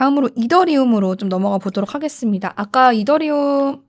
다음으로 이더리움으로 좀 넘어가 보도록 하겠습니다. 아까 이더리움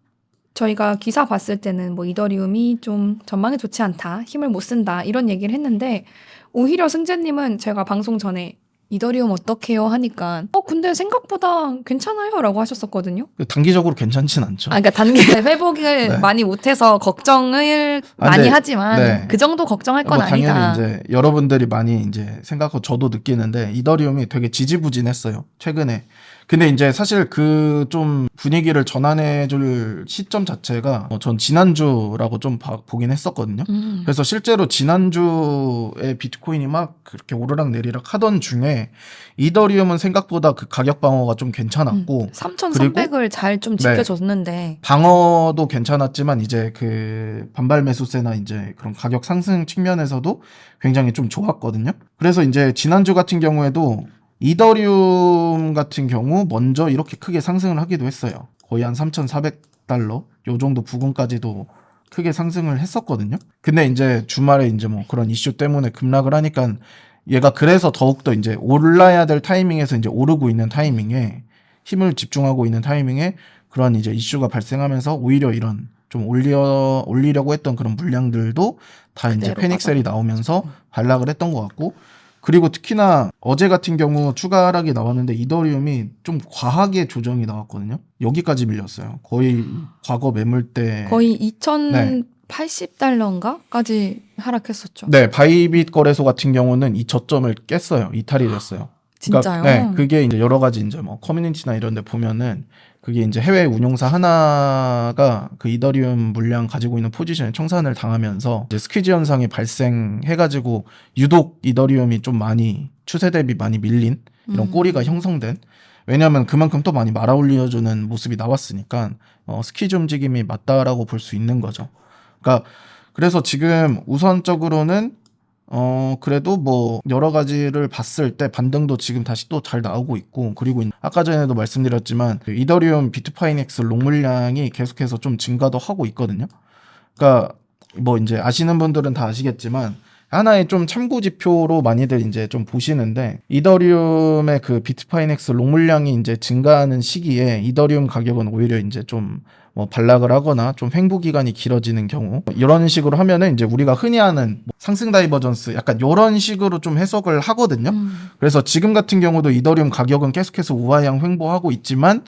저희가 기사 봤을 때는 뭐 이더리움이 좀 전망이 좋지 않다, 힘을 못 쓴다 이런 얘기를 했는데 오히려 승재님은 제가 방송 전에 이더리움 어떡해요 하니까 근데 생각보다 괜찮아요 라고 하셨었거든요. 단기적으로 괜찮진 않죠. 그러니까 단기 회복을 네. 많이 못해서 걱정을 많이 근데, 하지만 네. 그 정도 걱정할 건 뭐 당연히 아니다. 이제 여러분들이 많이 이제 생각하고 저도 느끼는데 이더리움이 되게 지지부진했어요 최근에. 근데 이제 사실 그 좀 분위기를 전환해줄 시점 자체가 전 지난주라고 좀 보긴 했었거든요. 그래서 실제로 지난주에 비트코인이 막 그렇게 오르락 내리락 하던 중에 이더리움은 생각보다 그 가격 방어가 좀 괜찮았고 3,300을 잘 좀 네. 지켜줬는데 방어도 괜찮았지만 이제 그 반발 매수세나 이제 그런 가격 상승 측면에서도 굉장히 좀 좋았거든요. 그래서 이제 지난주 같은 경우에도 이더리움 같은 경우 먼저 이렇게 크게 상승을 하기도 했어요. 거의 한 3,400달러 요 정도 부근까지도 크게 상승을 했었거든요. 근데 이제 주말에 이제 뭐 그런 이슈 때문에 급락을 하니까 얘가 그래서 더욱더 이제 올라야 될 타이밍에서 이제 오르고 있는 타이밍에 힘을 집중하고 있는 타이밍에 그런 이제 이슈가 발생하면서 오히려 이런 좀 올리려고 했던 그런 물량들도 다 이제 패닉셀이 나오면서 반락을 했던 것 같고, 그리고 특히나 어제 같은 경우 추가 하락이 나왔는데 이더리움이 좀 과하게 조정이 나왔거든요. 여기까지 밀렸어요. 거의 과거 매물대 거의 2,080달러인가까지 하락했었죠. 네, 바이빗 거래소 같은 경우는 이 저점을 깼어요. 이탈이 됐어요. 진짜요? 그러니까, 네, 그게 이제 여러 가지 이제 뭐 커뮤니티나 이런 데 보면은 그게 이제 해외 운용사 하나가 그 이더리움 물량 가지고 있는 포지션에 청산을 당하면서 이제 스퀴즈 현상이 발생해가지고 유독 이더리움이 좀 많이 추세 대비 많이 밀린 이런 꼬리가 형성된, 왜냐하면 그만큼 또 많이 말아 올려주는 모습이 나왔으니까 스퀴즈 움직임이 맞다라고 볼 수 있는 거죠. 그러니까 그래서 지금 우선적으로는 그래도 뭐 여러 가지를 봤을 때 반등도 지금 다시 또 잘 나오고 있고, 그리고 아까 전에도 말씀드렸지만 그 이더리움 비트파이넥스 롱 물량이 계속해서 좀 증가도 하고 있거든요. 그러니까 뭐 이제 아시는 분들은 다 아시겠지만 하나의 좀 참고 지표로 많이들 이제 좀 보시는데, 이더리움의 그 비트파이넥스 롱 물량이 이제 증가하는 시기에 이더리움 가격은 오히려 이제 좀 뭐 반락을 하거나 좀 횡보 기간이 길어지는 경우, 이런 식으로 하면은 이제 우리가 흔히 하는 상승 다이버전스 약간 이런 식으로 좀 해석을 하거든요. 그래서 지금 같은 경우도 이더리움 가격은 계속해서 우하향 횡보하고 있지만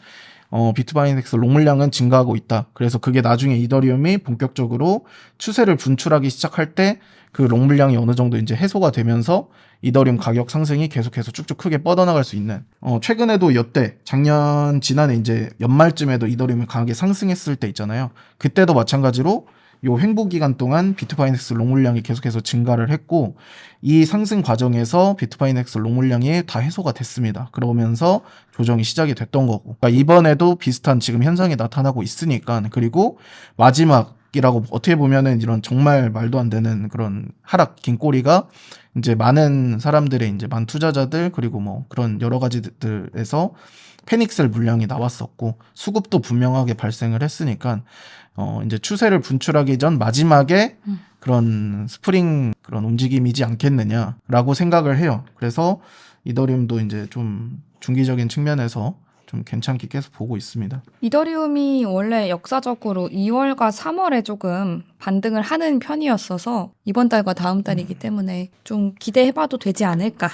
비트바이넥스 롱 물량은 증가하고 있다. 그래서 그게 나중에 이더리움이 본격적으로 추세를 분출하기 시작할 때 그 롱 물량이 어느 정도 이제 해소가 되면서 이더리움 가격 상승이 계속해서 쭉쭉 크게 뻗어나갈 수 있는, 최근에도 여태 지난해 이제 연말쯤에도 이더리움이 강하게 상승했을 때 있잖아요. 그때도 마찬가지로 요 횡보 기간 동안 비트파이넥스 롱 물량이 계속해서 증가를 했고, 이 상승 과정에서 비트파이넥스 롱 물량이 다 해소가 됐습니다. 그러면서 조정이 시작이 됐던 거고, 그러니까 이번에도 비슷한 지금 현상이 나타나고 있으니까, 그리고 마지막이라고 어떻게 보면은 이런 정말 말도 안 되는 그런 하락 긴 꼬리가 이제 많은 사람들의 이제 많은 투자자들 그리고 뭐 그런 여러 가지들에서 패닉셀 물량이 나왔었고 수급도 분명하게 발생을 했으니까 이제 추세를 분출하기 전 마지막에 그런 스프링 그런 움직임이지 않겠느냐라고 생각을 해요. 그래서 이더리움도 이제 좀 중기적인 측면에서 좀 괜찮게 계속 보고 있습니다. 이더리움이 원래 역사적으로 2월과 3월에 조금 반등을 하는 편이었어서 이번 달과 다음 달이기 때문에 좀 기대해봐도 되지 않을까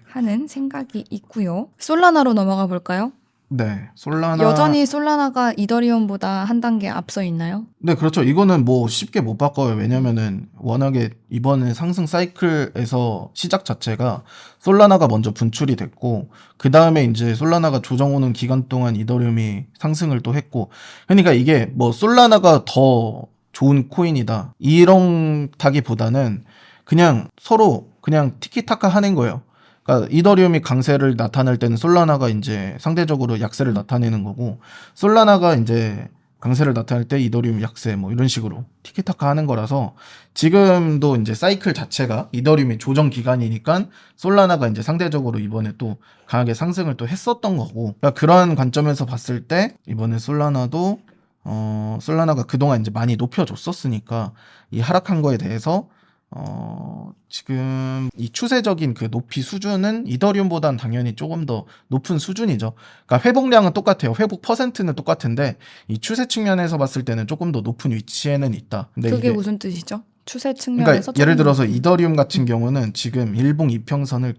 하는 생각이 있고요. 솔라나로 넘어가 볼까요? 네, 솔라나 여전히 솔라나가 이더리움보다 한 단계 앞서 있나요? 네, 그렇죠. 이거는 뭐 쉽게 못 바꿔요. 왜냐면은 워낙에 이번에 상승 사이클에서 시작 자체가 솔라나가 먼저 분출이 됐고, 그 다음에 이제 솔라나가 조정 오는 기간 동안 이더리움이 상승을 또 했고, 그러니까 이게 뭐 솔라나가 더 좋은 코인이다 이런 타기보다는 그냥 서로 그냥 티키타카 하는 거예요. 그러니까 이더리움이 강세를 나타낼 때는 솔라나가 이제 상대적으로 약세를 나타내는 거고, 솔라나가 이제 강세를 나타낼 때 이더리움 약세 뭐 이런 식으로 티키타카 하는 거라서, 지금도 이제 사이클 자체가 이더리움이 조정 기간이니까 솔라나가 이제 상대적으로 이번에 또 강하게 상승을 또 했었던 거고, 그러니까 그런 관점에서 봤을 때 이번에 솔라나도 솔라나가 그동안 이제 많이 높여줬었으니까 이 하락한 거에 대해서 지금 이 추세적인 그 높이 수준은 이더리움보다는 당연히 조금 더 높은 수준이죠. 그러니까 회복량은 똑같아요. 회복 퍼센트는 똑같은데 이 추세 측면에서 봤을 때는 조금 더 높은 위치에는 있다. 근데 그게 이게 무슨 뜻이죠? 추세 그러니까 측면에서 예를 조금 들어서 높은- 이더리움 같은 경우는 지금 일봉 이평선과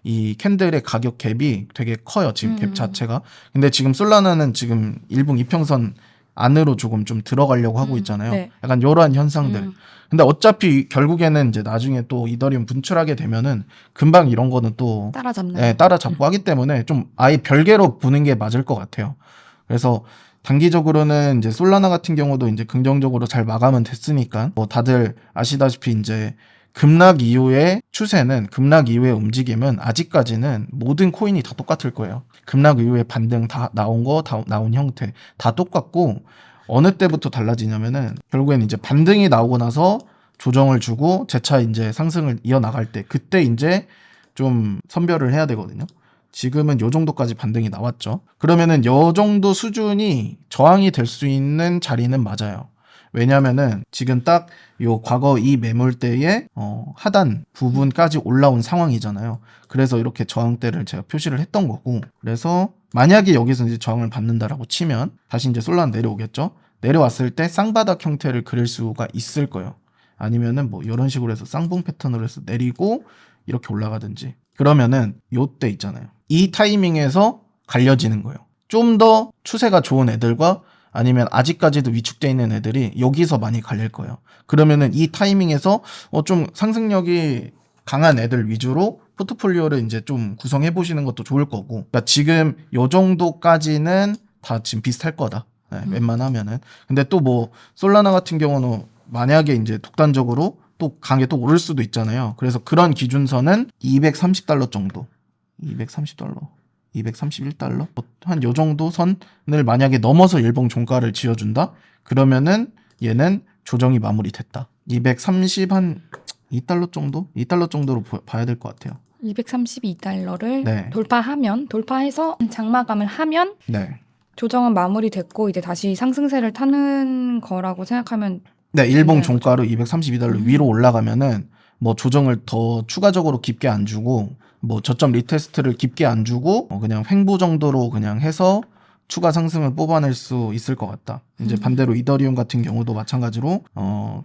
이 캔들의 가격 갭이 되게 커요. 지금 갭 자체가. 근데 지금 솔라나는 지금 일봉 이평선 안으로 조금 좀 들어가려고 하고 있잖아요. 네. 약간 이러한 현상들. 근데 어차피 결국에는 이제 나중에 또 이더리움 분출하게 되면은 금방 이런 거는 또 따라잡는. 예, 따라잡고 하기 때문에 좀 아예 별개로 보는 게 맞을 것 같아요. 그래서 단기적으로는 이제 솔라나 같은 경우도 이제 긍정적으로 잘 마감은 됐으니까 뭐 다들 아시다시피 이제 급락 이후의 추세는 급락 이후의 움직임은 아직까지는 모든 코인이 다 똑같을 거예요. 급락 이후의 반등 다 나온 거, 다 나온 형태 다 똑같고 어느 때부터 달라지냐면은 결국엔 이제 반등이 나오고 나서 조정을 주고 재차 이제 상승을 이어나갈 때 그때 이제 좀 선별을 해야 되거든요. 지금은 요 정도까지 반등이 나왔죠. 그러면은 요 정도 수준이 저항이 될 수 있는 자리는 맞아요. 왜냐면은 지금 딱 요 과거 이 매물대의 하단 부분까지 올라온 상황이잖아요. 그래서 이렇게 저항대를 제가 표시를 했던 거고, 그래서 만약에 여기서 이제 저항을 받는다라고 치면 다시 이제 솔라는 내려오겠죠. 내려왔을 때 쌍바닥 형태를 그릴 수가 있을 거예요. 아니면은 뭐 이런 식으로 해서 쌍봉 패턴으로 해서 내리고 이렇게 올라가든지. 그러면은 요때 있잖아요. 이 타이밍에서 갈려지는 거예요. 좀 더 추세가 좋은 애들과 아니면 아직까지도 위축돼 있는 애들이 여기서 많이 갈릴 거예요. 그러면은 이 타이밍에서 좀 상승력이 강한 애들 위주로 포트폴리오를 이제 좀 구성해 보시는 것도 좋을 거고. 그러니까 지금 요 정도까지는 다 지금 비슷할 거다. 네, 웬만하면은. 근데 또 뭐 솔라나 같은 경우는 만약에 이제 독단적으로 또 강하게 또 오를 수도 있잖아요. 그래서 그런 기준선은 $230 정도. $230, $231, 한 요 정도 선을 만약에 넘어서 일봉 종가를 지어준다? 그러면은 얘는 조정이 마무리됐다. 230 한 $2 정도? $2 정도로 봐야 될 것 같아요. $232를 네. 돌파해서 장마감을 하면 네. 조정은 마무리됐고 이제 다시 상승세를 타는 거라고 생각하면 네, 일봉 네, 종가로 $232 위로 올라가면은 뭐 조정을 더 추가적으로 깊게 안 주고 뭐 저점 리테스트를 깊게 안 주고 그냥 횡보 정도로 그냥 해서 추가 상승을 뽑아낼 수 있을 것 같다. 이제 반대로 이더리움 같은 경우도 마찬가지로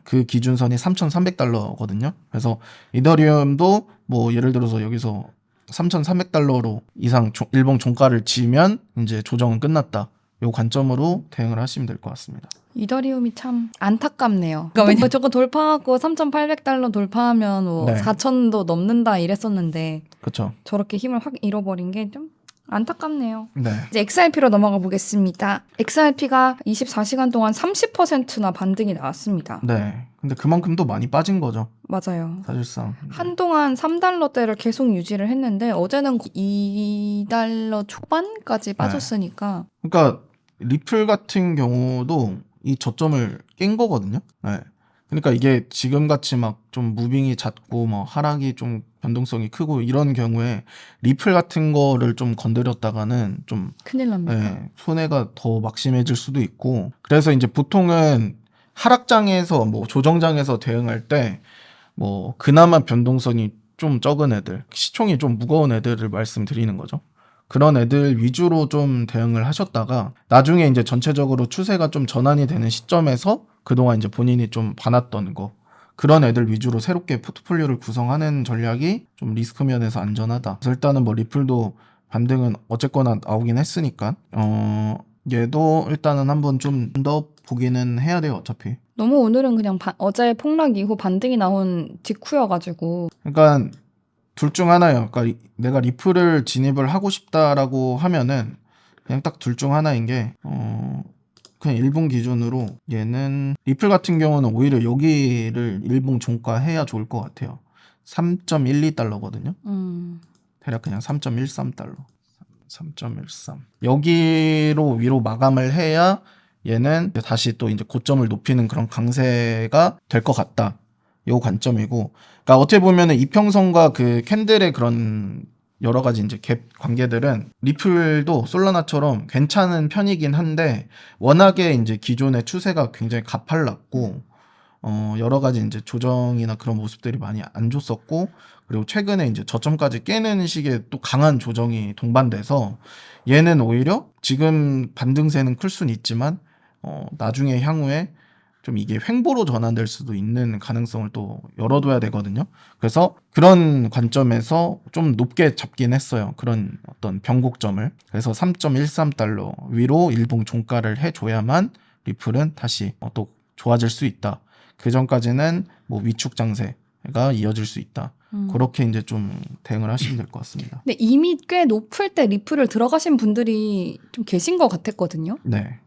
그 기준선이 $3,300거든요. 그래서 이더리움도 뭐 예를 들어서 여기서 $3,300로 이상 일봉 종가를 지면 이제 조정은 끝났다. 요 관점으로 대응을 하시면 될 것 같습니다. 이더리움이 참 안타깝네요. 그러니까 왜냐면 저거 돌파하고 $3,800 돌파하면 뭐 네. 4,000도 넘는다 이랬었는데 그렇죠. 저렇게 힘을 확 잃어버린 게 좀 안타깝네요. 네. 이제 XRP로 넘어가 보겠습니다. XRP가 24시간 동안 30%나 반등이 나왔습니다. 네. 근데 그만큼 또 많이 빠진 거죠. 맞아요. 사실상. 한동안 $3대를 계속 유지를 했는데 어제는 $2 초반까지 빠졌으니까 그러니까 리플 같은 경우도 이 저점을 깬 거거든요. 네. 그러니까 이게 지금 같이 막 좀 무빙이 잦고 뭐 하락이 좀 변동성이 크고 이런 경우에 리플 같은 거를 좀 건드렸다가는 좀 큰일 납니다. 네, 손해가 더 막심해질 수도 있고. 그래서 이제 보통은 하락장에서 뭐 조정장에서 대응할 때 뭐 그나마 변동성이 좀 적은 애들, 시총이 좀 무거운 애들을 말씀드리는 거죠. 그런 애들 위주로 좀 대응을 하셨다가 나중에 이제 전체적으로 추세가 좀 전환이 되는 시점에서 그동안 이제 본인이 좀 봐놨던 거 그런 애들 위주로 새롭게 포트폴리오를 구성하는 전략이 좀 리스크 면에서 안전하다. 그래서 일단은 뭐 리플도 반등은 어쨌거나 나오긴 했으니까 얘도 일단은 한번 좀 더 보기는 해야 돼요. 어차피. 너무 오늘은 그냥 어제 폭락 이후 반등이 나온 직후여가지고 그러니까 둘 중 하나예요. 그러니까 내가 리플을 진입을 하고 싶다라고 하면은 그냥 딱 둘 중 하나인 게 그냥 일봉 기준으로 얘는 리플 같은 경우는 오히려 여기를 일봉 종가 해야 좋을 것 같아요. $3.12거든요. 대략 그냥 $3.13. 3.13. 여기로 위로 마감을 해야 얘는 다시 또 이제 고점을 높이는 그런 강세가 될 것 같다. 요 관점이고, 그러니까 어떻게 보면은 이평선과 그 캔들의 그런 여러 가지 이제 갭 관계들은 리플도 솔라나처럼 괜찮은 편이긴 한데 워낙에 이제 기존의 추세가 굉장히 가팔랐고 여러 가지 이제 조정이나 그런 모습들이 많이 안 좋았고, 그리고 최근에 이제 저점까지 깨는 식의 또 강한 조정이 동반돼서 얘는 오히려 지금 반등세는 클 수는 있지만 나중에 향후에 좀 이게 횡보로 전환될 수도 있는 가능성을 또 열어둬야 되거든요. 그래서 그런 관점에서 좀 높게 잡긴 했어요. 그런 어떤 변곡점을. 그래서 3.13달러 위로 일봉 종가를 해줘야만 리플은 다시 또 좋아질 수 있다. 그 전까지는 뭐 위축 장세가 이어질 수 있다. 그렇게 이제 좀 대응을 하시면 될 것 같습니다. 근데 이미 꽤 높을 때 리플을 들어가신 분들이 좀 계신 것 같았거든요. 네.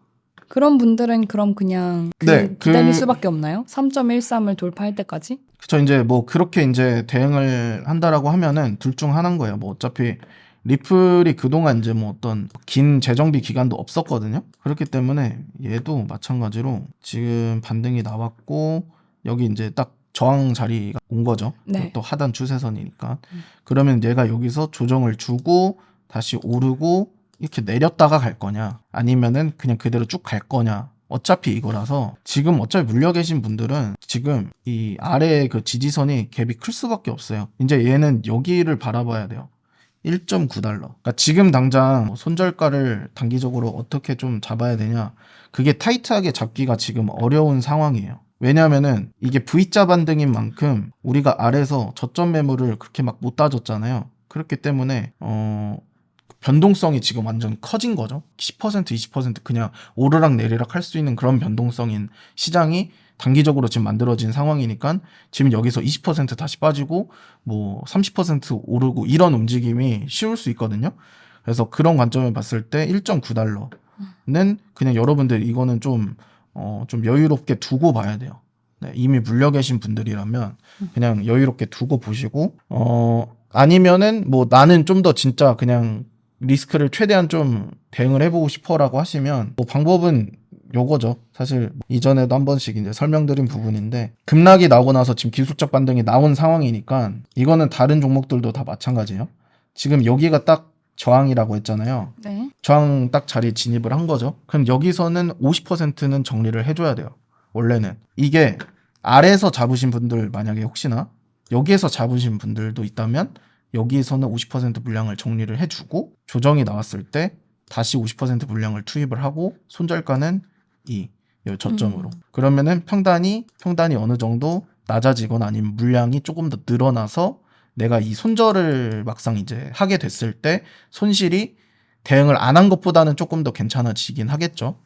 그런 분들은 그럼 그냥 기다릴 수밖에 없나요? 3.13을 돌파할 때까지? 그쵸. 이제 뭐 그렇게 이제 대응을 한다라고 하면은 둘 중 하나인 거예요. 뭐 어차피 리플이 그동안 이제 뭐 어떤 긴 재정비 기간도 없었거든요. 그렇기 때문에 얘도 마찬가지로 지금 반등이 나왔고 여기 이제 딱 저항 자리가 온 거죠. 네. 또 하단 추세선이니까. 그러면 얘가 여기서 조정을 주고 다시 오르고 이렇게 내렸다가 갈 거냐 아니면은 그냥 그대로 쭉 갈 거냐. 어차피 이거라서 지금 어차피 물려 계신 분들은 지금 이 아래 그 지지선이 갭이 클 수밖에 없어요. 이제 얘는 여기를 바라봐야 돼요. 1.9달러. 그러니까 지금 당장 뭐 손절가를 단기적으로 어떻게 좀 잡아야 되냐. 그게 타이트하게 잡기가 지금 어려운 상황이에요. 왜냐면은 이게 V자 반등인 만큼 우리가 아래에서 저점 매물을 그렇게 막 못 따졌잖아요. 그렇기 때문에 변동성이 지금 완전 커진 거죠. 10% 20% 그냥 오르락 내리락 할 수 있는 그런 변동성인 시장이 단기적으로 지금 만들어진 상황이니까 지금 여기서 20% 다시 빠지고 뭐 30% 오르고 이런 움직임이 쉬울 수 있거든요. 그래서 그런 관점을 봤을 때 1.9달러는 그냥 여러분들 이거는 좀 여유롭게 두고 봐야 돼요. 네, 이미 물려 계신 분들이라면 그냥 여유롭게 두고 보시고 아니면은 뭐 나는 좀 더 진짜 그냥 리스크를 최대한 좀 대응을 해보고 싶어라고 하시면 뭐 방법은 요거죠. 사실 이전에도 한 번씩 이제 설명드린 부분인데 급락이 나오고 나서 지금 기술적 반등이 나온 상황이니까 이거는 다른 종목들도 다 마찬가지예요. 지금 여기가 딱 저항이라고 했잖아요. 네. 저항 딱 자리에 진입을 한 거죠. 그럼 여기서는 50%는 정리를 해줘야 돼요. 원래는 이게 아래에서 잡으신 분들 만약에 혹시나 여기에서 잡으신 분들도 있다면 여기에서는 50% 물량을 정리를 해주고 조정이 나왔을 때 다시 50% 물량을 투입을 하고 손절가는 이 저점으로. 그러면은 평단이 어느 정도 낮아지거나 아니면 물량이 조금 더 늘어나서 내가 이 손절을 막상 이제 하게 됐을 때 손실이 대응을 안 한 것보다는 조금 더 괜찮아지긴 하겠죠.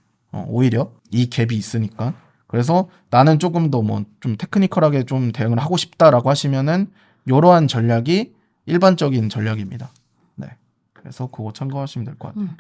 오히려 이 갭이 있으니까. 그래서 나는 조금 더 뭐 좀 테크니컬하게 좀 대응을 하고 싶다라고 하시면은 이러한 전략이 일반적인 전략입니다. 네. 그래서 그거 참고하시면 될 것 같아요.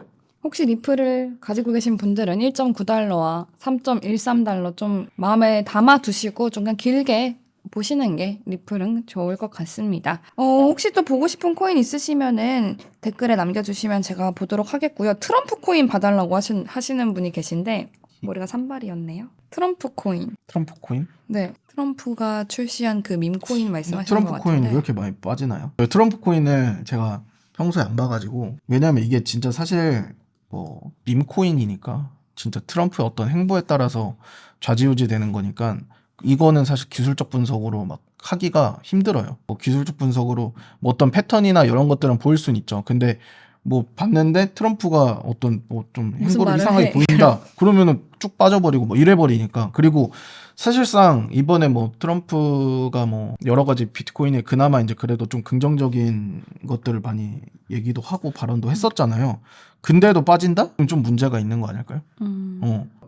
혹시 리플을 가지고 계신 분들은 1.9달러와 3.13달러 좀 마음에 담아 두시고 좀 그냥 길게 보시는 게 리플은 좋을 것 같습니다. 혹시 또 보고 싶은 코인 있으시면은 댓글에 남겨주시면 제가 보도록 하겠고요. 트럼프 코인 봐달라고 하시는 분이 계신데 머리가 산발이었네요. 트럼프 코인. 트럼프 코인? 네. 트럼프가 출시한 그 밈 코인 말씀하시는 것 트럼프 같은데. 코인 왜 이렇게 많이 빠지나요? 트럼프 코인을 제가 평소에 안 봐가지고 왜냐면 이게 진짜 사실 뭐 밈 코인이니까 진짜 트럼프의 어떤 행보에 따라서 좌지우지 되는 거니까 이거는 사실 기술적 분석으로 막 하기가 힘들어요. 뭐 기술적 분석으로 뭐 어떤 패턴이나 이런 것들은 보일 수는 있죠. 근데 뭐 봤는데 트럼프가 어떤 뭐 좀 행보를 이상하게 보인다. 그러면은 쭉 빠져버리고 뭐 이래버리니까. 그리고 사실상 이번에 뭐 트럼프가 뭐 여러 가지 비트코인에 그나마 이제 그래도 좀 긍정적인 것들을 많이 얘기도 하고 발언도 했었잖아요. 근데도 빠진다? 그럼 좀 문제가 있는 거 아닐까요?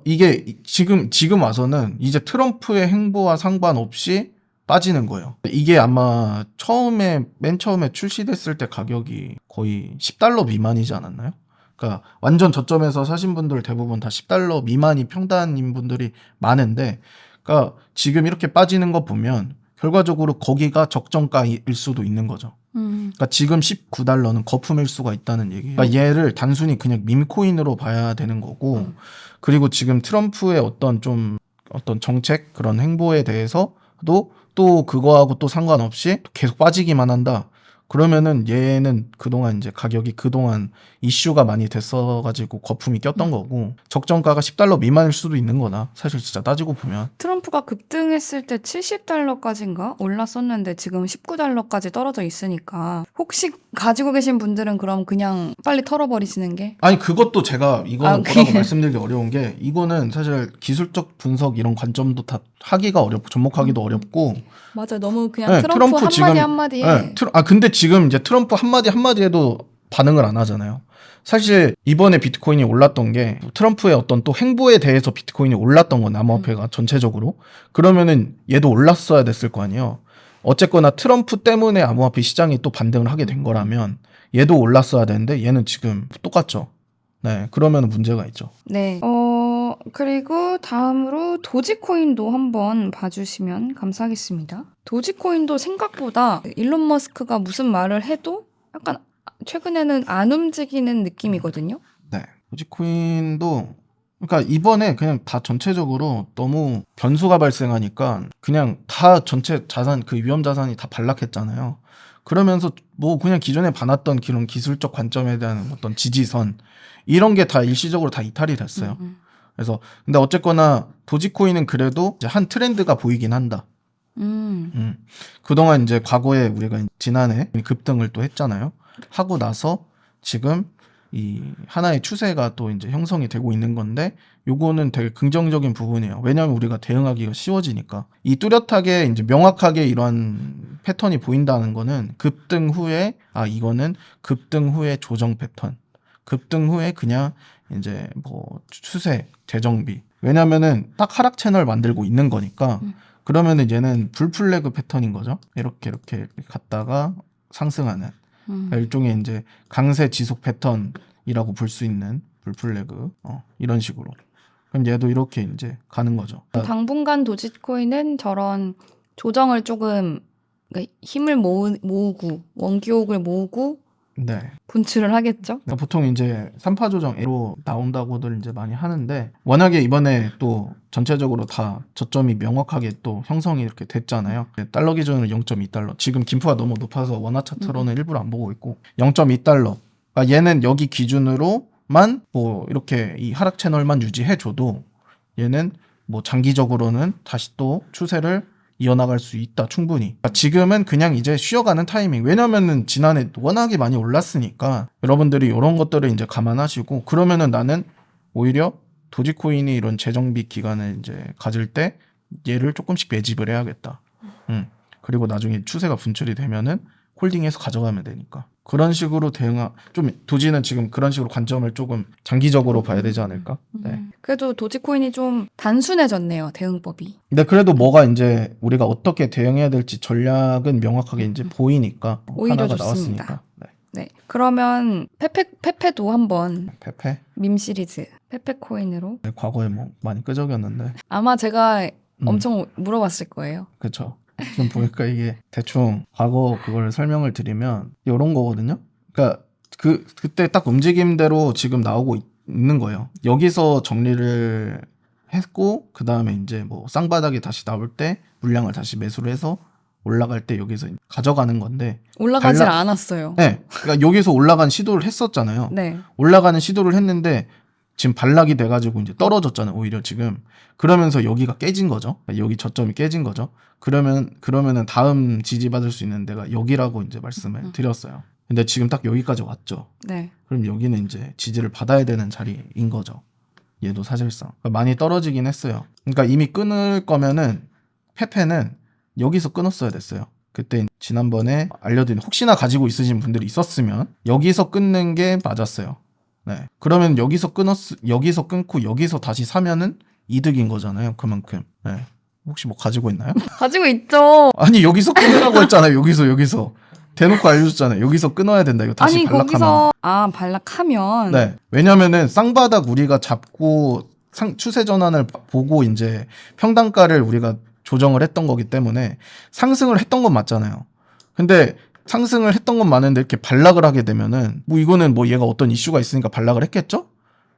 이게 지금 와서는 이제 트럼프의 행보와 상관없이 빠지는 거예요. 이게 아마 맨 처음에 출시됐을 때 가격이 거의 10달러 미만이지 않았나요? 그러니까 완전 저점에서 사신 분들 대부분 다 10달러 미만이 평단인 분들이 많은데, 그러니까 지금 이렇게 빠지는 거 보면 결과적으로 거기가 적정가일 수도 있는 거죠. 그러니까 지금 19달러는 거품일 수가 있다는 얘기예요. 그러니까 얘를 단순히 그냥 밈코인으로 봐야 되는 거고, 그리고 지금 트럼프의 어떤 정책 그런 행보에 대해서도 또 그거하고 또 상관없이 계속 빠지기만 한다. 그러면은 얘는 그동안 이제 가격이 그동안 이슈가 많이 됐어가지고 거품이 꼈던 거고 적정가가 $10 미만일 수도 있는 거다. 사실 진짜 따지고 보면. 트럼프가 급등했을 때 $70까지인가 올랐었는데 지금 $19까지 떨어져 있으니까 혹시 가지고 계신 분들은 그럼 그냥 빨리 털어버리시는 게? 아니 그것도 제가 이거는 아, 뭐라고 말씀드리기 어려운 게 이거는 사실 기술적 분석 이런 관점도 다 하기가 어렵고 접목하기도 어렵고 맞아, 너무 그냥 네, 트럼프 한마디 지금, 한마디에 네, 근데 지금 이제 트럼프 한마디 한마디에도 반응을 안 하잖아요. 사실 이번에 비트코인이 올랐던 게 트럼프의 어떤 또 행보에 대해서 비트코인이 올랐던 건 암호화폐가 전체적으로 그러면은 얘도 올랐어야 됐을 거 아니에요. 어쨌거나 트럼프 때문에 암호화폐 시장이 또 반등을 하게 된 거라면 얘도 올랐어야 되는데 얘는 지금 똑같죠. 네, 그러면 문제가 있죠. 네. 그리고 다음으로 도지코인도 한번 봐주시면 감사하겠습니다. 도지코인도 생각보다 일론 머스크가 무슨 말을 해도 약간 최근에는 안 움직이는 느낌이거든요. 네. 도지코인도 그러니까 이번에 그냥 다 전체적으로 너무 변수가 발생하니까 그냥 다 전체 자산 그 위험 자산이 다 반락했잖아요. 그러면서 뭐 그냥 기존에 봐놨던 그런 기술적 관점에 대한 어떤 지지선 이런 게 다 일시적으로 다 이탈이 됐어요. 그래서 근데 어쨌거나 도지코인은 그래도 이제 한 트렌드가 보이긴 한다. 그동안 이제 과거에 우리가 지난해 급등을 또 했잖아요. 하고 나서 지금 이 하나의 추세가 또 이제 형성이 되고 있는 건데 요거는 되게 긍정적인 부분이에요. 왜냐하면 우리가 대응하기가 쉬워지니까. 이 뚜렷하게 이제 명확하게 이러한 패턴이 보인다는 거는 급등 후에 이거는 급등 후에 조정 패턴. 급등 후에 그냥 이제 뭐 추세 재정비. 왜냐면은 딱 하락 채널 만들고 있는 거니까 그러면은 얘는 불플래그 패턴인 거죠. 이렇게 갔다가 상승하는 일종의 이제 강세 지속 패턴이라고 볼 수 있는 불플래그 이런 식으로. 그럼 얘도 이렇게 이제 가는 거죠. 당분간 도지코인은 저런 조정을 조금 그러니까 힘을 모으고 원기옥을 모으고 네. 분출을 하겠죠. 그러니까 보통 이제 3파 조정으로 나온다고들 이제 많이 하는데 워낙에 이번에 또 전체적으로 다 저점이 명확하게 또 형성이 이렇게 됐잖아요. 달러 기준으로 0.2달러. 지금 김프가 너무 높아서 원화 차트로는 일부러 안 보고 있고 0.2달러. 그러니까 얘는 여기 기준으로만 뭐 이렇게 이 하락 채널만 유지해줘도 얘는 뭐 장기적으로는 다시 또 추세를 이어나갈 수 있다 충분히. 그러니까 지금은 그냥 이제 쉬어가는 타이밍. 왜냐면은 지난해 워낙에 많이 올랐으니까 여러분들이 이런 것들을 이제 감안하시고 그러면은 나는 오히려 도지코인이 이런 재정비 기간을 이제 가질 때 얘를 조금씩 매집을 해야겠다. 그리고 나중에 추세가 분출이 되면은 홀딩해서 가져가면 되니까. 그런 식으로 좀 도지는 지금 그런 식으로 관점을 조금 장기적으로 봐야 되지 않을까? 네. 그래도 도지코인이 좀 단순해졌네요, 대응법이. 근데 그래도 뭐가 이제 우리가 어떻게 대응해야 될지 전략은 명확하게 이제 보이니까 오히려 하나가 좋습니다. 나왔으니까. 네. 네. 그러면 페페도 한번 페페? 밈 시리즈 페페코인으로 네, 과거에 뭐 많이 끄적였는데. 아마 제가 엄청 물어봤을 거예요. 그렇죠. 지금 보니까 이게 대충 과거 그걸 설명을 드리면 이런 거거든요. 그러니까 그때 딱 움직임대로 지금 나오고 있는 거예요. 여기서 정리를 했고 그 다음에 이제 뭐 쌍바닥이 다시 나올 때 물량을 다시 매수를 해서 올라갈 때 여기서 가져가는 건데 올라가질 않았어요. 네, 그러니까 여기서 올라간 시도를 했었잖아요. 네. 올라가는 시도를 했는데 지금 반락이 돼가지고 이제 떨어졌잖아요. 오히려 지금 그러면서 여기가 깨진 거죠. 여기 저점이 깨진 거죠. 그러면은 다음 지지받을 수 있는 데가 여기라고 이제 말씀을 드렸어요. 근데 지금 딱 여기까지 왔죠. 네. 그럼 여기는 이제 지지를 받아야 되는 자리인 거죠. 얘도 사실상 그러니까 많이 떨어지긴 했어요. 그러니까 이미 끊을 거면은 페페는 여기서 끊었어야 됐어요. 그때 지난번에 알려드린 혹시나 가지고 있으신 분들이 있었으면 여기서 끊는 게 맞았어요. 네. 그러면 여기서 끊고 여기서 다시 사면은 이득인 거잖아요. 그만큼. 네. 혹시 뭐 가지고 있나요? 가지고 있죠. 아니 여기서 끊으라고 했잖아요. 여기서 대놓고 알려줬잖아요. 여기서 끊어야 된다. 이거 다시 발락하면. 거기서 발락하면 네. 왜냐면은 쌍바닥 우리가 잡고 추세 전환을 보고 이제 평단가를 우리가 조정을 했던 거기 때문에 상승을 했던 건 맞잖아요. 근데 상승을 했던 건 많은데 이렇게 반락을 하게 되면은 뭐 이거는 뭐 얘가 어떤 이슈가 있으니까 반락을 했겠죠?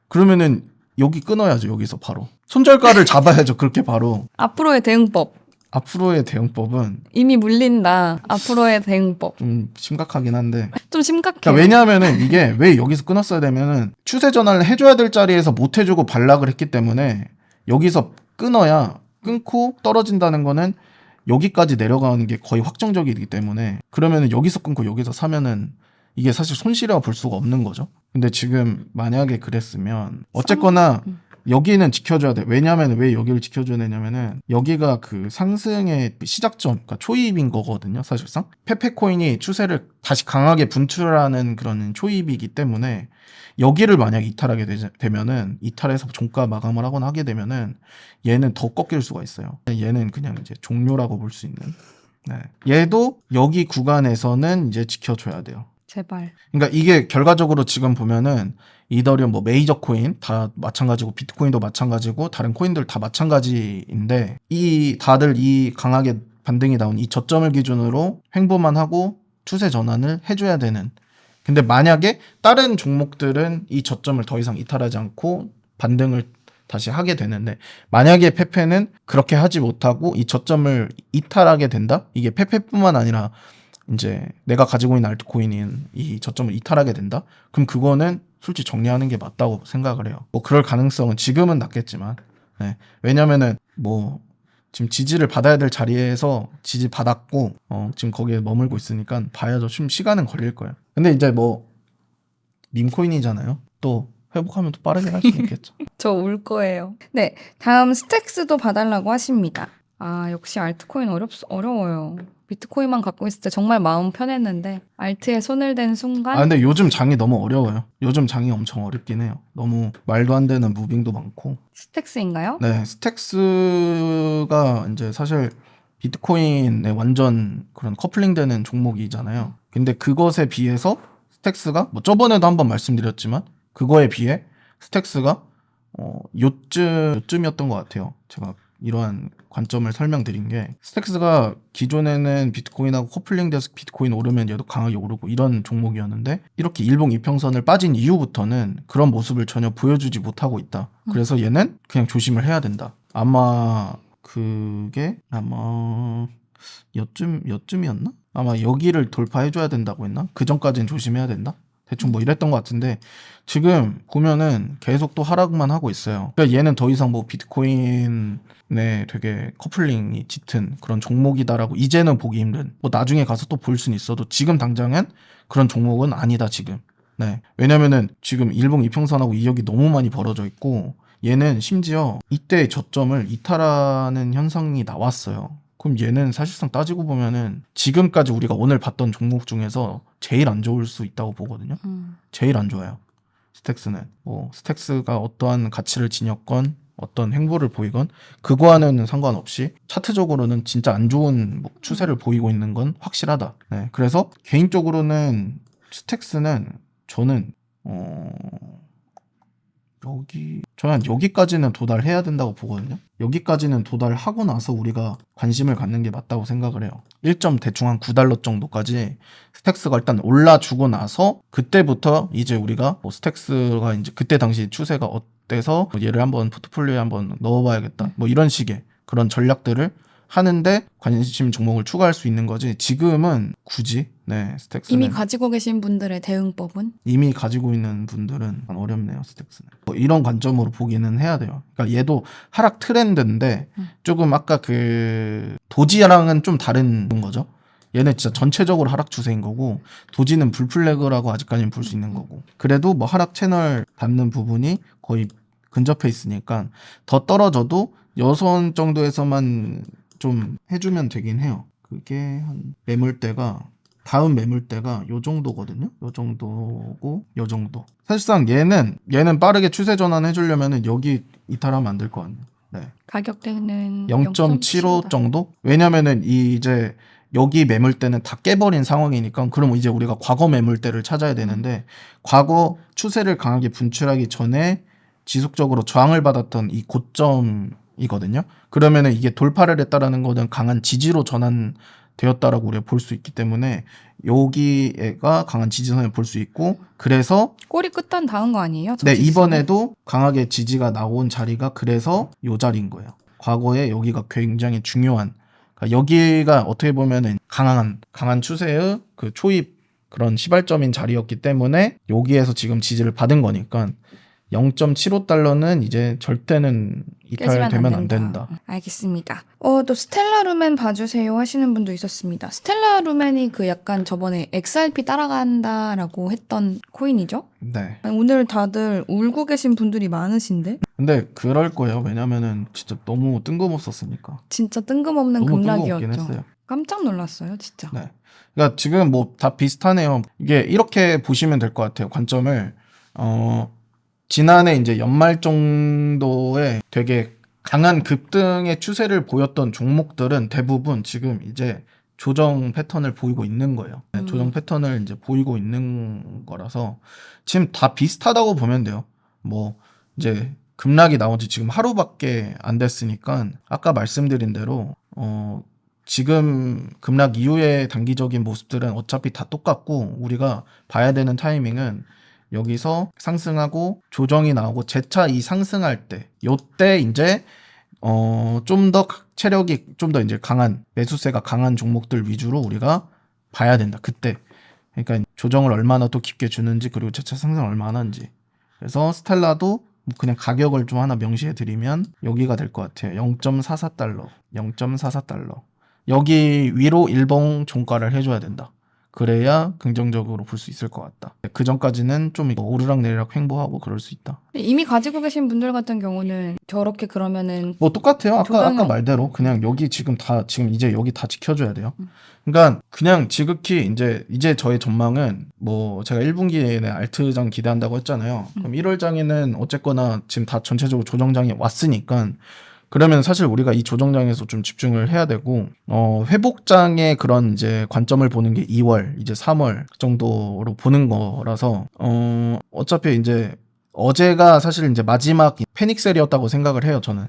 그러면은 여기 끊어야죠. 여기서 바로 손절가를 잡아야죠. 그렇게 바로. 앞으로의 대응법. 앞으로의 대응법은 이미 물린다. 앞으로의 대응법. 좀 심각하긴 한데 좀 심각해. 그러니까 왜냐하면은 이게 왜 여기서 끊었어야 되면은 추세 전환을 해줘야 될 자리에서 못 해주고 반락을 했기 때문에 여기서 끊고 떨어진다는 거는 여기까지 내려가는 게 거의 확정적이기 때문에 그러면은 여기서 끊고 여기서 사면은 이게 사실 손실이라고 볼 수가 없는 거죠. 근데 지금 만약에 그랬으면 어쨌거나 여기는 지켜줘야 돼. 왜냐하면 왜 여기를 지켜줘야 되냐면은 여기가 그 상승의 시작점, 그러니까 초입인 거거든요. 사실상 페페코인이 추세를 다시 강하게 분출하는 그런 초입이기 때문에 여기를 만약 이탈하게 되면은 이탈해서 종가 마감을 하거나 하게 되면은 얘는 더 꺾일 수가 있어요. 얘는 그냥 이제 종료라고 볼 수 있는. 네. 얘도 여기 구간에서는 이제 지켜줘야 돼요. 제발. 그러니까 이게 결과적으로 지금 보면은 이더리움 뭐 메이저 코인 다 마찬가지고 비트코인도 마찬가지고 다른 코인들 다 마찬가지인데 다들 이 강하게 반등이 나온 이 저점을 기준으로 횡보만 하고 추세 전환을 해줘야 되는. 근데 만약에 다른 종목들은 이 저점을 더 이상 이탈하지 않고 반등을 다시 하게 되는데 만약에 페페는 그렇게 하지 못하고 이 저점을 이탈하게 된다? 이게 페페뿐만 아니라 이제 내가 가지고 있는 알트코인인 이 저점을 이탈하게 된다? 그럼 그거는 솔직히 정리하는 게 맞다고 생각을 해요. 뭐 그럴 가능성은 지금은 낮겠지만 네. 왜냐면은 뭐 지금 지지를 받아야 될 자리에서 지지 받았고 지금 거기에 머물고 있으니까 봐야죠. 좀 시간은 걸릴 거예요. 근데 이제 뭐 밈코인이잖아요. 또 회복하면 또 빠르게 할 수 있겠죠. 저 울 거예요. 네, 다음 스택스도 봐달라고 하십니다. 아, 역시 알트코인 어려워요. 비트코인만 갖고 있을 때 정말 마음 편했는데 알트에 손을 댄 순간 근데 요즘 장이 너무 어려워요. 요즘 장이 엄청 어렵긴 해요. 너무 말도 안 되는 무빙도 많고. 스택스인가요? 네, 스택스가 이제 사실 비트코인의 완전 그런 커플링되는 종목이잖아요. 근데 그것에 비해서 스택스가 뭐 저번에도 한번 말씀드렸지만 그거에 비해 스택스가 요쯤이었던 것 같아요. 제가 이러한 관점을 설명드린 게 스택스가 기존에는 비트코인하고 커플링돼서 비트코인 오르면 얘도 강하게 오르고 이런 종목이었는데 이렇게 일봉 이평선을 빠진 이후부터는 그런 모습을 전혀 보여주지 못하고 있다. 그래서 얘는 그냥 조심을 해야 된다. 그게 여쯤이었나? 아마 여기를 돌파해줘야 된다고 했나? 그 전까지는 조심해야 된다? 대충 뭐 이랬던 것 같은데 지금 보면은 계속 또 하락만 하고 있어요. 그러니까 얘는 더 이상 뭐 비트코인에 되게 커플링이 짙은 그런 종목이다라고 이제는 보기 힘든. 뭐 나중에 가서 또 볼 수는 있어도 지금 당장은 그런 종목은 아니다 지금. 네. 왜냐면은 지금 일봉 이평선하고 이격이 너무 많이 벌어져 있고 얘는 심지어 이때의 저점을 이탈하는 현상이 나왔어요. 그럼 얘는 사실상 따지고 보면은 지금까지 우리가 오늘 봤던 종목 중에서 제일 안 좋을 수 있다고 보거든요. 제일 안 좋아요. 스택스는. 뭐 스택스가 어떠한 가치를 지녔건 어떤 행보를 보이건 그거와는 상관없이 차트적으로는 진짜 안 좋은 뭐 추세를 보이고 있는 건 확실하다. 네. 그래서 개인적으로는 스택스는 저는 저는 여기까지는 도달해야 된다고 보거든요. 여기까지는 도달하고 나서 우리가 관심을 갖는 게 맞다고 생각을 해요. 1점 대충 한 $9 정도까지 스택스가 일단 올라주고 나서 그때부터 이제 우리가 뭐 스택스가 이제 그때 당시 추세가 어때서 얘를 한번 포트폴리오에 한번 넣어봐야겠다. 뭐 이런 식의 그런 전략들을 하는데 관심 종목을 추가할 수 있는 거지. 지금은 굳이 스택스는 이미 가지고 계신 분들의 대응법은? 이미 가지고 있는 분들은 어렵네요. 스택스는 뭐 이런 관점으로 보기는 해야 돼요. 그러니까 얘도 하락 트렌드인데 조금 아까 그 도지랑은 좀 다른 거죠. 얘는 진짜 전체적으로 하락 추세인 거고 도지는 불플래그라고 아직까지는 볼 수 있는 거고 그래도 뭐 하락 채널 닿는 부분이 거의 근접해 있으니까 더 떨어져도 여선 정도에서만 좀 해주면 되긴 해요. 그게 한 다음 매물대가 요 정도거든요. 요 정도고 요 정도. 사실상 얘는 빠르게 추세 전환 해주려면은 여기 이탈하면 안 될 것 같네요. 네. 가격대는 0.75 정도? 왜냐면은 이제 여기 매물대는 다 깨버린 상황이니까 그럼 이제 우리가 과거 매물대를 찾아야 되는데 과거 추세를 강하게 분출하기 전에 지속적으로 저항을 받았던 이 고점이거든요. 그러면은 이게 돌파를 했다라는 거는 강한 지지로 전환되었다라고 우리가 볼 수 있기 때문에 여기가 강한 지지선을 볼 수 있고 그래서 꼬리 끝단 닿은 거 아니에요? 네, 이번에도 강하게 지지가 나온 자리가 그래서 요 자리인 거예요. 과거에 여기가 굉장히 중요한 그러니까 여기가 어떻게 보면은 강한 추세의 그 초입 그런 시발점인 자리였기 때문에 여기에서 지금 지지를 받은 거니까 0.75달러는 이제 절대는 깨지면 이탈되면 안 된다. 알겠습니다. 또 스텔라 루멘 봐주세요 하시는 분도 있었습니다. 스텔라 루멘이 그 약간 저번에 XRP 따라간다라고 했던 코인이죠? 네. 오늘 다들 울고 계신 분들이 많으신데? 근데 그럴 거예요. 왜냐면은 진짜 너무 뜬금없었으니까. 진짜 뜬금없는 너무 뜬금없긴 급락이었죠. 했어요. 깜짝 놀랐어요, 진짜. 네. 그러니까 지금 뭐 다 비슷하네요. 이게 이렇게 보시면 될 것 같아요. 관점을 지난해 이제 연말 정도에 되게 강한 급등의 추세를 보였던 종목들은 대부분 지금 이제 조정 패턴을 보이고 있는 거예요. 네, 조정 패턴을 이제 보이고 있는 거라서 지금 다 비슷하다고 보면 돼요. 뭐 이제 급락이 나온 지 지금 하루밖에 안 됐으니까 아까 말씀드린 대로 지금 급락 이후의 단기적인 모습들은 어차피 다 똑같고 우리가 봐야 되는 타이밍은 여기서 상승하고 조정이 나오고 재차 이 상승할 때 요때 이제 좀 더 체력이 좀 더 이제 강한 매수세가 강한 종목들 위주로 우리가 봐야 된다. 그때 그러니까 조정을 얼마나 또 깊게 주는지 그리고 재차 상승을 얼마나 하는지. 그래서 스텔라도 뭐 그냥 가격을 좀 하나 명시해 드리면 여기가 될 것 같아요. 0.44달러. 0.44달러. 여기 위로 일봉 종가를 해줘야 된다. 그래야 긍정적으로 볼 수 있을 것 같다. 그 전까지는 좀 오르락 내리락 횡보하고 그럴 수 있다. 이미 가지고 계신 분들 같은 경우는 저렇게 그러면은 뭐 똑같아요. 아까 조정을- 말대로 그냥 여기 지금 이제 여기 다 지켜줘야 돼요. 그러니까 그냥 지극히 이제 저의 전망은 뭐 제가 1분기에는 알트장 기대한다고 했잖아요. 그럼 1월장에는 어쨌거나 지금 다 전체적으로 조정장이 왔으니까 그러면 사실 우리가 이 조정장에서 좀 집중을 해야 되고 회복장의 그런 이제 관점을 보는 게 2월 이제 3월 정도로 보는 거라서 어차피 이제 어제가 사실 이제 마지막 패닉셀이었다고 생각을 해요. 저는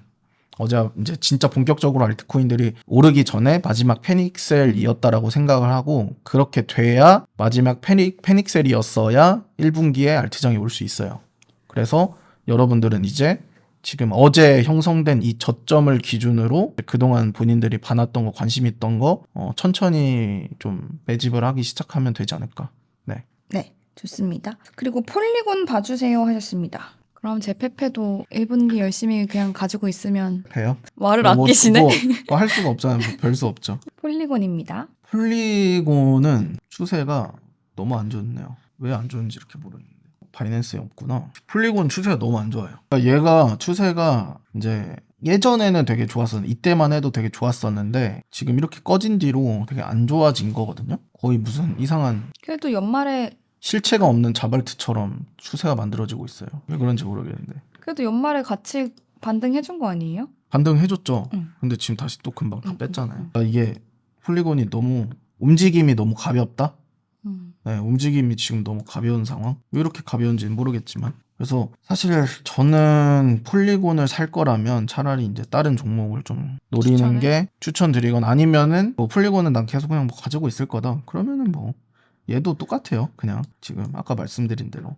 어제 이제 진짜 본격적으로 알트코인들이 오르기 전에 마지막 패닉셀이었다라고 생각을 하고 그렇게 돼야 마지막 패닉셀이었어야 1분기에 알트장이 올 수 있어요. 그래서 여러분들은 이제 지금 어제 형성된 이 저점을 기준으로 그동안 본인들이 봐놨던 거 관심 있던 거 천천히 좀 매집을 하기 시작하면 되지 않을까. 네. 네, 좋습니다. 그리고 폴리곤 봐주세요 하셨습니다. 그럼 제 페페도 1분기 열심히 그냥 가지고 있으면 해요? 말을 아끼시네. 뭐 할 수가 없잖아요. 별 수 없죠. 폴리곤입니다. 폴리곤은 추세가 너무 안 좋네요. 왜 안 좋은지 이렇게 모르겠는데. 바이낸스에 없구나. 폴리곤 추세가 너무 안 좋아요. 그러니까 얘가 추세가 이제 예전에는 되게 좋았었는데 이때만 해도 되게 좋았었는데 지금 이렇게 꺼진 뒤로 되게 안 좋아진 거거든요. 거의 무슨 이상한 그래도 연말에 실체가 없는 자발트처럼 추세가 만들어지고 있어요. 왜 그런지 모르겠는데. 같이 반등해준 거 아니에요? 반등해줬죠. 응. 근데 지금 다시 또 금방 다 응, 뺐잖아요. 응, 그러니까 이게 폴리곤이 너무 움직임이 너무 가볍다. 음. 네, 움직임이 지금 너무 가벼운 상황. 왜 이렇게 가벼운지는 모르겠지만. 그래서 사실 저는 폴리곤을 살 거라면 차라리 이제 다른 종목을 좀 노리는 추천해? 게 추천드리건 아니면은 뭐 폴리곤은 난 계속 그냥 뭐 가지고 있을 거다. 그러면은 뭐 얘도 똑같아요. 그냥 지금 아까 말씀드린 대로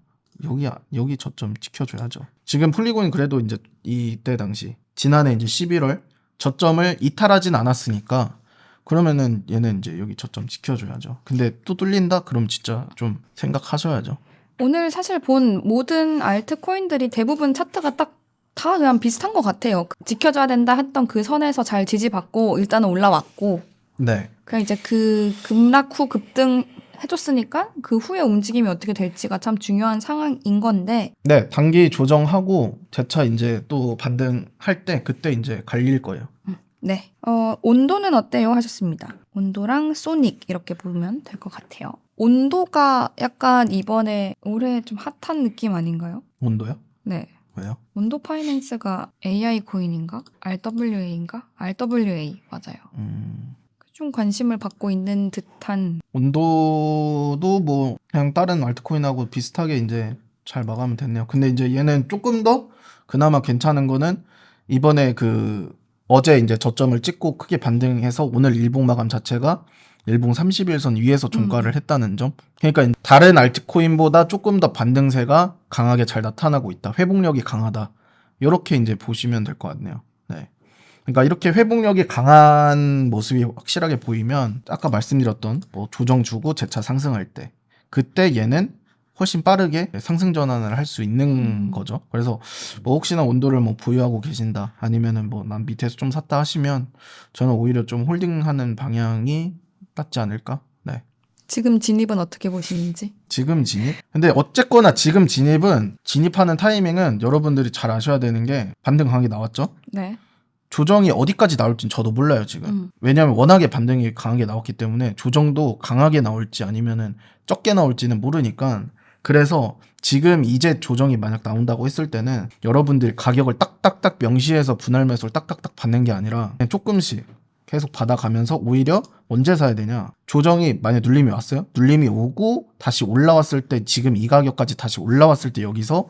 여기 저점 지켜줘야죠. 지금 폴리곤이 그래도 이제 이때 당시 지난해 이제 11월 저점을 이탈하진 않았으니까 그러면은 얘는 이제 여기 저점 지켜줘야죠. 근데 또 뚫린다? 그럼 진짜 좀 생각하셔야죠. 오늘 사실 본 모든 알트코인들이 대부분 차트가 다 그냥 비슷한 것 같아요. 지켜줘야 된다 했던 그 선에서 잘 지지받고 일단은 올라왔고 네. 그냥 이제 그 급락 후 급등 해줬으니까 그 후에 움직임이 어떻게 될지가 참 중요한 상황인 건데 네, 단기 조정하고 재차 이제 또 반등할 때 그때 이제 갈릴 거예요. 네. 온도는 어때요? 하셨습니다. 온도랑 소닉 이렇게 보면 될 것 같아요. 온도가 약간 이번에 올해 좀 핫한 느낌 아닌가요? 온도요? 네. 왜요? 온도 파이낸스가 AI 코인인가? RWA인가? RWA 맞아요. 좀 관심을 받고 있는 듯한 온도도 뭐 그냥 다른 알트코인하고 비슷하게 이제 잘 마감이 됐네요. 근데 이제 얘는 조금 더 그나마 괜찮은 거는 이번에 그 어제 이제 저점을 찍고 크게 반등해서 오늘 일봉 마감 자체가 일봉 31선 위에서 종가를 했다는 점. 그러니까 다른 알트코인보다 조금 더 반등세가 강하게 잘 나타나고 있다. 회복력이 강하다. 이렇게 이제 보시면 될 것 같네요. 네. 그러니까 이렇게 회복력이 강한 모습이 확실하게 보이면 아까 말씀드렸던 뭐 조정 주고 재차 상승할 때 그때 얘는 훨씬 빠르게 상승 전환을 할 수 있는 거죠. 그래서 뭐 혹시나 온도를 뭐 보유하고 계신다 아니면은 뭐 난 밑에서 좀 샀다 하시면 저는 오히려 좀 홀딩하는 방향이 낫지 않을까? 네. 지금 진입은 어떻게 보시는지? 지금 진입? 근데 어쨌거나 지금 진입은 진입하는 타이밍은 여러분들이 잘 아셔야 되는 게 반등 강하게 나왔죠? 네. 조정이 어디까지 나올지는 저도 몰라요 지금. 왜냐하면 워낙에 반등이 강하게 나왔기 때문에 조정도 강하게 나올지 아니면은 적게 나올지는 모르니까 그래서 지금 이제 조정이 만약 나온다고 했을 때는 여러분들이 가격을 딱딱딱 명시해서 분할 매수를 딱딱딱 받는 게 아니라 그냥 조금씩 계속 받아가면서 오히려 언제 사야 되냐 조정이 만약 눌림이 왔어요 눌림이 오고 다시 올라왔을 때 지금 이 가격까지 다시 올라왔을 때 여기서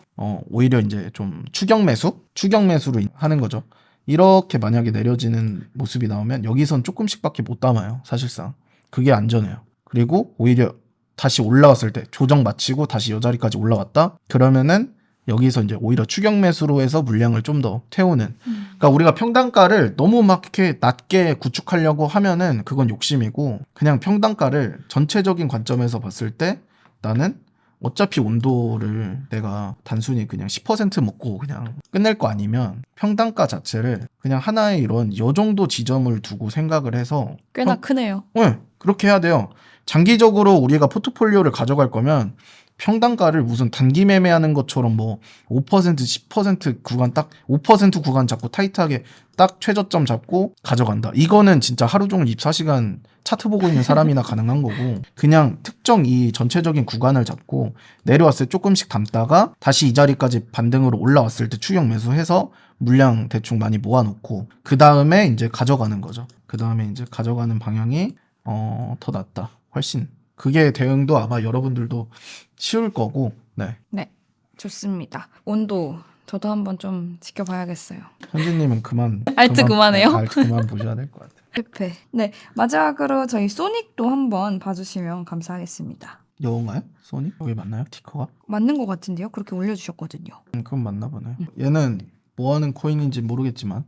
오히려 이제 좀 추격 매수로 하는 거죠. 이렇게 만약에 내려지는 모습이 나오면 여기선 조금씩밖에 못 담아요 사실상. 그게 안전해요. 그리고 오히려 다시 올라왔을 때 조정 마치고 다시 이 자리까지 올라왔다 그러면은 여기서 이제 오히려 추격 매수로 해서 물량을 좀 더 태우는. 그러니까 우리가 평단가를 너무 막 이렇게 낮게 구축하려고 하면은 그건 욕심이고 그냥 평단가를 전체적인 관점에서 봤을 때 나는 어차피 온도를 내가 단순히 그냥 10% 먹고 그냥 끝낼 거 아니면 평단가 자체를 그냥 하나의 이런 요 정도 지점을 두고 생각을 해서 꽤나 크네요. 네, 그렇게 해야 돼요. 장기적으로 우리가 포트폴리오를 가져갈 거면 평단가를 무슨 단기 매매하는 것처럼 뭐 5%, 10% 구간 딱 5% 구간 잡고 타이트하게 딱 최저점 잡고 가져간다. 이거는 진짜 하루 종일 24시간 차트 보고 있는 사람이나 가능한 거고 그냥 특정 이 전체적인 구간을 잡고 내려왔을 때 조금씩 담다가 다시 이 자리까지 반등으로 올라왔을 때 추격 매수해서 물량 대충 많이 모아놓고 그 다음에 이제 가져가는 거죠. 그 다음에 이제 가져가는 방향이 더 낫다. 훨씬. 그게 대응도 아마 여러분들도 쉬울 거고. 네. 네. 좋습니다. 온도 저도 한번 좀 지켜봐야겠어요. 현진님은 그만. 알트 그만해요? 알트 그만 보셔야 될 것 같아요. 페페. 네. 마지막으로 저희 소닉도 한번 봐주시면 감사하겠습니다. 여운가요? 소니? 여기 맞나요? 티커가? 맞는 것 같은데요? 그렇게 올려주셨거든요. 그건 맞나 보네. 얘는 뭐 하는 코인인지 모르겠지만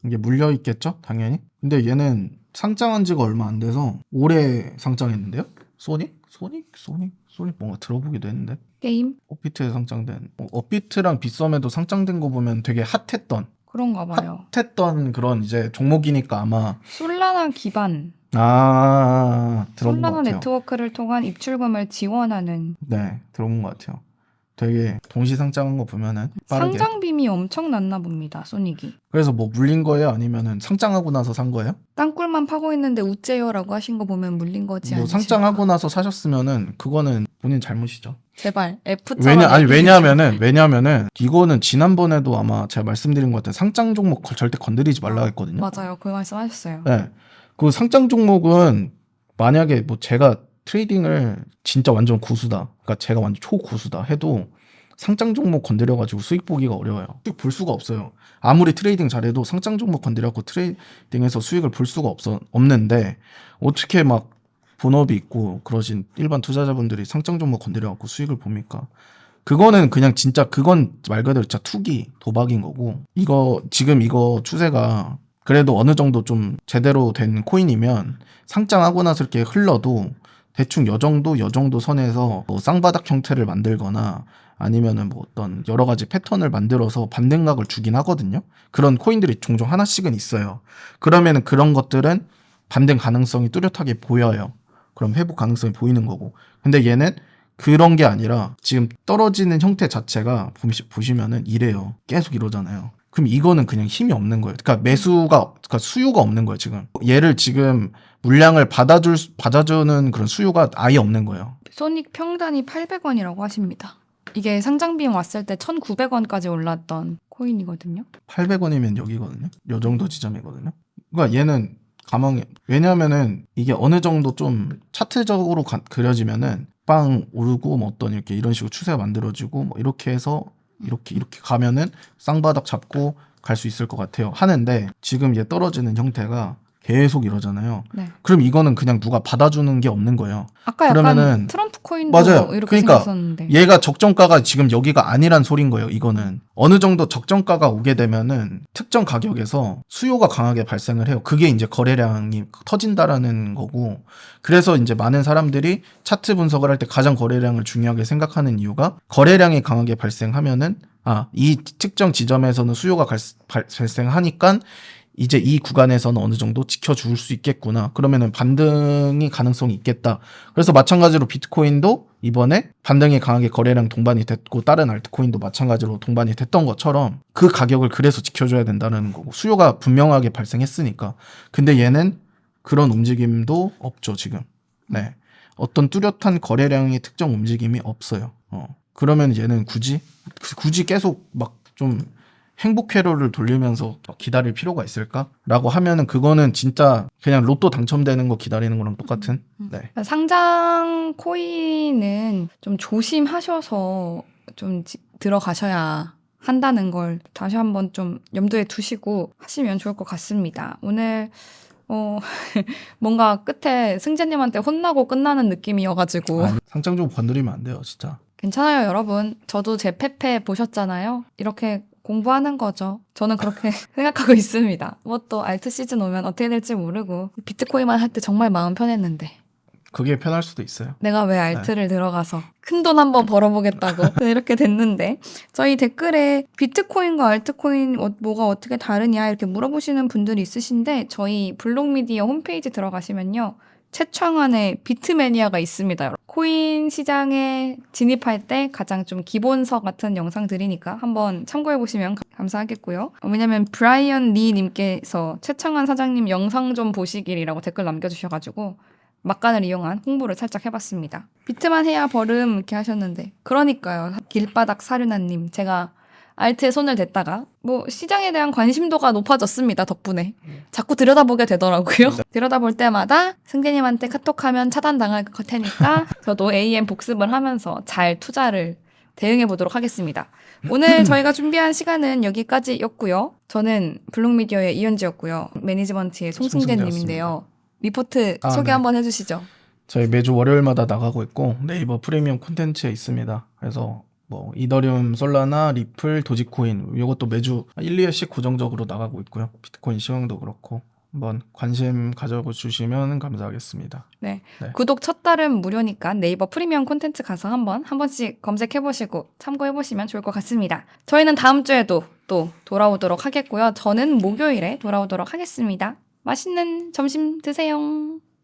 이게 물려 있겠죠? 당연히. 근데 얘는 상장한 지가 얼마 안 돼서 올해 상장했는데요? 소닉 뭔가 들어보기도 했는데. 게임? 업비트에 상장된 업비트랑 빗썸에도 상장된 거 보면 되게 핫했던 그런가 봐요. 그런 이제 종목이니까 아마 솔라나 기반. 들어본 것 솔라나 같아요. 네트워크를 통한 입출금을 지원하는 네, 들어본 것 같아요. 되게 동시 상장한 거 보면은 빠르게. 상장빔이 엄청났나 봅니다. 소닉이. 그래서 뭐 물린 거예요? 아니면은 상장하고 나서 산 거예요? 땅굴만 파고 있는데 우째요라고 하신 거 보면 물린 거지 뭐 않으실까? 상장하고 나서 사셨으면은 그거는 본인 잘못이죠. 제발 F처럼 왜냐면은 이거는 지난번에도 아마 제가 말씀드린 것 같아요. 상장 종목 절대 건드리지 말라 했거든요. 맞아요. 그 말씀하셨어요. 네. 그 상장 종목은 만약에 뭐 제가 트레이딩을 진짜 완전 고수다. 그러니까 제가 완전 초고수다 해도 상장 종목 건드려가지고 수익 보기가 어려워요. 수익 볼 수가 없어요. 아무리 트레이딩 잘해도 상장 종목 건드려갖고 트레이딩에서 수익을 볼 수가 없는데 어떻게 막 본업이 있고 그러신 일반 투자자분들이 상장 종목 건드려갖고 수익을 봅니까? 그거는 그냥 진짜 그건 말 그대로 진짜 투기, 도박인 거고 지금 이거 추세가 그래도 어느 정도 좀 제대로 된 코인이면 상장하고 나서 이렇게 흘러도 대충 요 정도 선에서 뭐 쌍바닥 형태를 만들거나 아니면은 뭐 어떤 여러 가지 패턴을 만들어서 반등각을 주긴 하거든요. 그런 코인들이 종종 하나씩은 있어요. 그러면은 그런 것들은 반등 가능성이 뚜렷하게 보여요. 그럼 회복 가능성이 보이는 거고. 근데 얘는 그런 게 아니라 지금 떨어지는 형태 자체가 보시면은 이래요. 계속 이러잖아요. 그럼 이거는 그냥 힘이 없는 거예요. 그러니까 수요가 없는 거예요, 지금. 얘를 지금 물량을 받아주는 그런 수요가 아예 없는 거예요. 소닉 평단이 800원이라고 하십니다. 이게 상장 비용 왔을 때 1,900원까지 올랐던 코인이거든요. 800원이면 여기거든요. 요 정도 지점이거든요. 그러니까 얘는 왜냐면은 이게 어느 정도 좀 차트적으로 그려지면은 빵 오르고 뭐 어떤 이런 식으로 추세가 만들어지고 뭐 이렇게 해서 이렇게 가면은 쌍바닥 잡고 갈 수 있을 것 같아요. 하는데 지금 얘 떨어지는 형태가 계속 이러잖아요. 네. 그럼 이거는 그냥 누가 받아주는 게 없는 거예요. 아까 약간 그러면은 트럼프 코인도 맞아요. 이렇게 그러니까 생겼었는데. 얘가 적정가가 지금 여기가 아니란 소린 거예요. 이거는 어느 정도 적정가가 오게 되면은 특정 가격에서 수요가 강하게 발생을 해요. 그게 이제 거래량이 터진다라는 거고, 그래서 이제 많은 사람들이 차트 분석을 할 때 가장 거래량을 중요하게 생각하는 이유가 거래량이 강하게 발생하면은 이 특정 지점에서는 수요가 발생하니까 이제 이 구간에서는 어느 정도 지켜줄 수 있겠구나. 그러면은 반등이 가능성이 있겠다. 그래서 마찬가지로 비트코인도 이번에 반등이 강하게 거래량 동반이 됐고 다른 알트코인도 마찬가지로 동반이 됐던 것처럼 그 가격을 그래서 지켜줘야 된다는 거고, 수요가 분명하게 발생했으니까. 근데 얘는 그런 움직임도 없죠, 지금. 네. 어떤 뚜렷한 거래량의 특정 움직임이 없어요. 그러면 얘는 굳이 계속 막 좀 행복 회로를 돌리면서 기다릴 필요가 있을까라고 하면은 그거는 진짜 그냥 로또 당첨되는 거 기다리는 거랑 똑같은. 네. 상장 코인은 좀 조심하셔서 좀 들어가셔야 한다는 걸 다시 한번 좀 염두에 두시고 하시면 좋을 것 같습니다. 오늘 뭔가 끝에 승재님한테 혼나고 끝나는 느낌이어가지고 상장 좀 건드리면 안 돼요, 진짜. 괜찮아요, 여러분. 저도 제 페페 보셨잖아요. 이렇게 공부하는 거죠. 저는 그렇게 생각하고 있습니다. 뭐 또 알트 시즌 오면 어떻게 될지 모르고 비트코인만 할 때 정말 마음 편했는데 그게 편할 수도 있어요. 내가 왜 알트를 들어가서 큰 돈 한번 벌어보겠다고 이렇게 됐는데, 저희 댓글에 비트코인과 알트코인 뭐가 어떻게 다르냐 이렇게 물어보시는 분들이 있으신데 저희 블록미디어 홈페이지 들어가시면요. 최첨단의 비트매니아가 있습니다. 여러분. 코인 시장에 진입할 때 가장 좀 기본서 같은 영상들이니까 한번 참고해보시면 감사하겠고요. 왜냐면 브라이언 리 님께서 최창환 사장님 영상 좀 보시길이라고 댓글 남겨주셔가지고 막간을 이용한 홍보를 살짝 해봤습니다. 비트만 해야 버름 이렇게 하셨는데, 그러니까요. 길바닥 사륜아님, 제가 알트에 손을 댔다가 뭐 시장에 대한 관심도가 높아졌습니다. 덕분에 자꾸 들여다보게 되더라고요. 들여다볼 때마다 승재님한테 카톡하면 차단당할 테니까 저도 AM 복습을 하면서 잘 투자를 대응해 보도록 하겠습니다. 오늘 저희가 준비한 시간은 여기까지였고요. 저는 블록미디어의 이현지였고요. 매니지먼트의 송승재님인데요. 리포트 소개 네. 한번 해주시죠. 저희 매주 월요일마다 나가고 있고 네이버 프리미엄 콘텐츠에 있습니다. 그래서 뭐 이더리움, 솔라나, 리플, 도지코인 이것도 매주 1, 2회씩 고정적으로 나가고 있고요. 비트코인 시황도 그렇고 한번 관심 가져주시면 감사하겠습니다. 네. 네. 구독 첫 달은 무료니까 네이버 프리미엄 콘텐츠 가서 한 번씩 검색해보시고 참고해보시면 좋을 것 같습니다. 저희는 다음 주에도 또 돌아오도록 하겠고요. 저는 목요일에 돌아오도록 하겠습니다. 맛있는 점심 드세요.